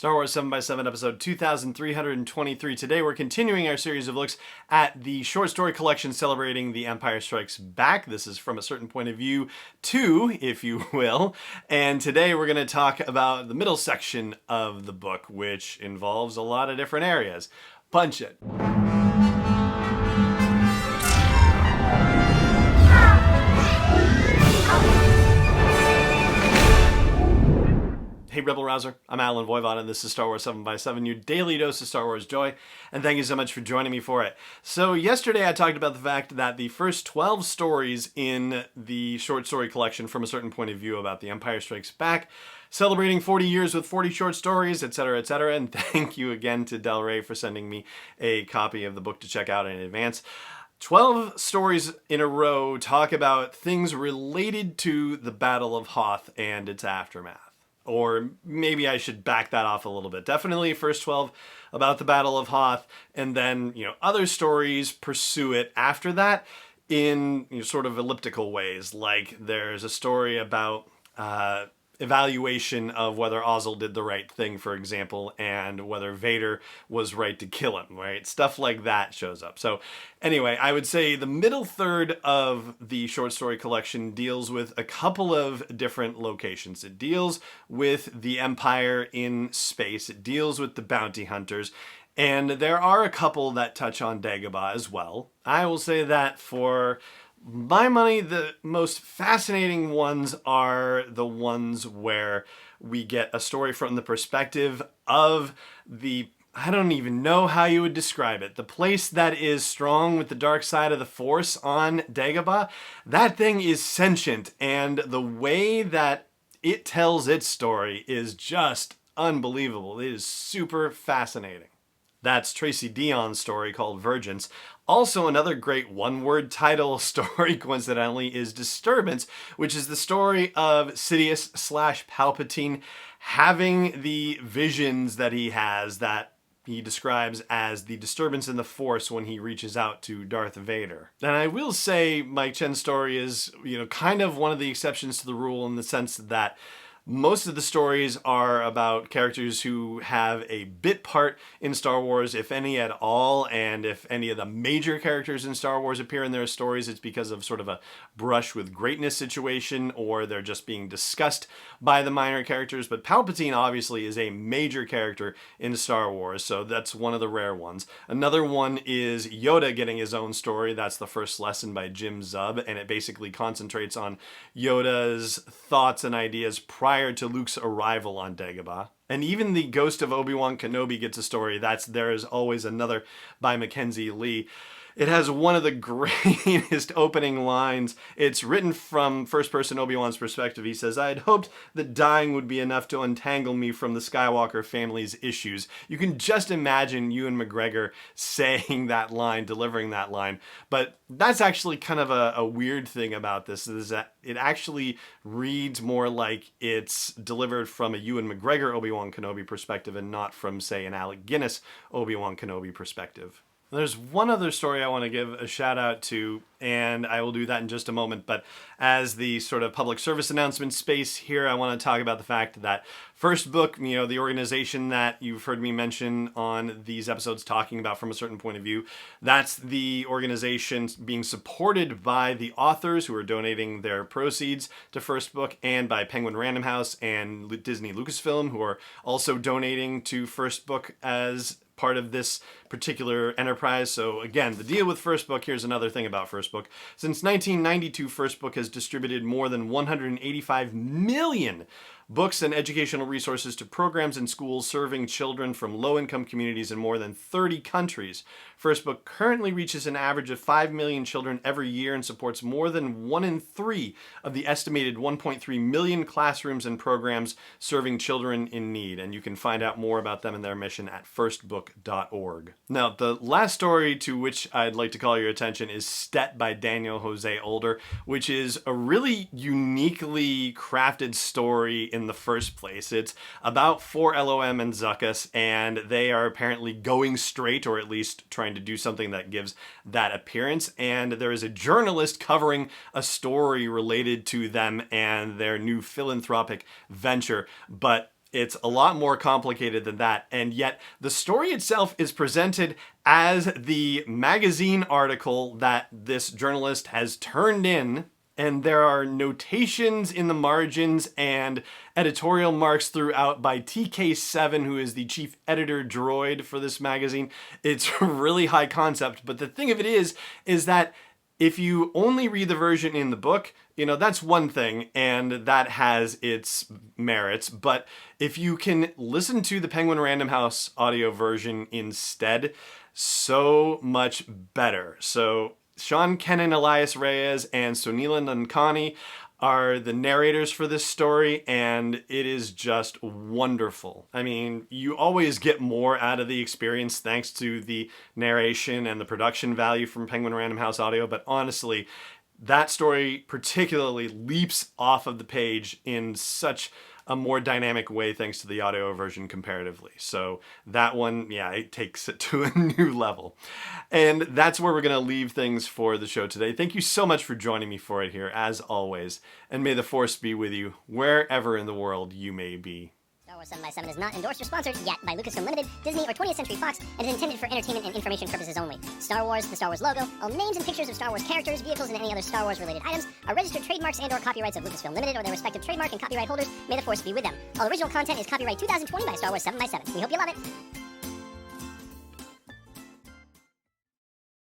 Star Wars 7x7 episode 2323. Today we're continuing our series of looks at the short story collection celebrating The Empire Strikes Back. This is From a Certain Point of View 2, if you will. And today we're going to talk about the middle section of the book, which involves a lot of different areas. Punch it. Hey Rebel Rouser, I'm Alan Voivod and this is Star Wars 7x7, your daily dose of Star Wars joy, and thank you so much for joining me for it. So yesterday I talked about the fact that the first 12 stories in the short story collection From a Certain Point of View about The Empire Strikes Back, celebrating 40 years with 40 short stories, etc., and thank you again to Del Rey for sending me a copy of the book to check out in advance. 12 stories in a row talk about things related to the Battle of Hoth and its aftermath. Or maybe I should back that off a little bit. Definitely first 12 about the Battle of Hoth, and then, other stories pursue it after that in sort of elliptical ways. Like there's a story about evaluation of whether Ozzel did the right thing, for example, and whether Vader was right to kill him, right? Stuff like that shows up. So anyway, I would say the middle third of the short story collection deals with a couple of different locations. It deals with the Empire in space. It deals with the bounty hunters. And there are a couple that touch on Dagobah as well. I will say that for my money, the most fascinating ones are the ones where we get a story from the perspective of I don't even know how you would describe it. The place that is strong with the dark side of the Force on Dagobah, that thing is sentient, and the way that it tells its story is just unbelievable. It is super fascinating. That's Tracy Deon's story called Vergence. Also, another great one-word title story, coincidentally, is Disturbance, which is the story of Sidious/Palpatine having the visions that he has that he describes as the disturbance in the Force when he reaches out to Darth Vader. And I will say Mike Chen's story is, kind of one of the exceptions to the rule in the sense that most of the stories are about characters who have a bit part in Star Wars, if any at all, and if any of the major characters in Star Wars appear in their stories, it's because of sort of a brush with greatness situation, or they're just being discussed by the minor characters. But Palpatine obviously is a major character in Star Wars, so that's one of the rare ones. Another one is Yoda getting his own story. That's the first lesson by Jim Zub, and it basically concentrates on Yoda's thoughts and ideas prior to Luke's arrival on Dagobah. And even the Ghost of Obi-Wan Kenobi gets a story. There is always another by Mackenzie Lee. It has one of the greatest opening lines. It's written from first-person Obi-Wan's perspective. He says, "I had hoped that dying would be enough to untangle me from the Skywalker family's issues." You can just imagine Ewan McGregor saying that line, delivering that line. But that's actually kind of a weird thing about this, is that it actually reads more like it's delivered from a Ewan McGregor Obi-Wan Kenobi perspective and not from, say, an Alec Guinness Obi-Wan Kenobi perspective. There's one other story I want to give a shout out to, and I will do that in just a moment, but as the sort of public service announcement space here, I want to talk about the fact that First Book, the organization that you've heard me mention on these episodes talking about From a Certain Point of View, that's the organization being supported by the authors who are donating their proceeds to First Book, and by Penguin Random House and Disney Lucasfilm, who are also donating to First Book as part of this particular enterprise. So again, the deal with First Book, here's another thing about First Book. Since 1992, First Book has distributed more than 185 million books and educational resources to programs and schools serving children from low-income communities in more than 30 countries. First Book currently reaches an average of 5 million children every year and supports more than 1 in 3 of the estimated 1.3 million classrooms and programs serving children in need. And you can find out more about them and their mission at firstbook.org. Now, the last story to which I'd like to call your attention is Stet by Daniel Jose Older, which is a really uniquely crafted story in the first place. It's about 4LOM and Zuckuss, and they are apparently going straight, or at least trying to do something that gives that appearance. And there is a journalist covering a story related to them and their new philanthropic venture. But It's a lot more complicated than that, and yet the story itself is presented as the magazine article that this journalist has turned in, and there are notations in the margins and editorial marks throughout by TK7, who is the chief editor droid for this magazine. It's really high concept, but the thing of it is that if you only read the version in the book, that's one thing, and that has its merits. But if you can listen to the Penguin Random House audio version instead, so much better. So Sean Kennan, Elias Reyes, and Sunila Nankani are the narrators for this story, and it is just wonderful. I mean, you always get more out of the experience thanks to the narration and the production value from Penguin Random House Audio, but honestly, that story particularly leaps off of the page in such a more dynamic way thanks to the audio version comparatively. So that one, it takes it to a new level. And that's where we're going to leave things for the show today. Thank you so much for joining me for it here, as always. And may the Force be with you wherever in the world you may be. Star Wars 7x7 is not endorsed or sponsored yet by Lucasfilm Limited, Disney, or 20th Century Fox, and is intended for entertainment and information purposes only. Star Wars, the Star Wars logo, all names and pictures of Star Wars characters, vehicles, and any other Star Wars-related items are registered trademarks and/or copyrights of Lucasfilm Limited or their respective trademark and copyright holders. May the Force be with them. All original content is copyright 2020 by Star Wars 7x7. We hope you love it.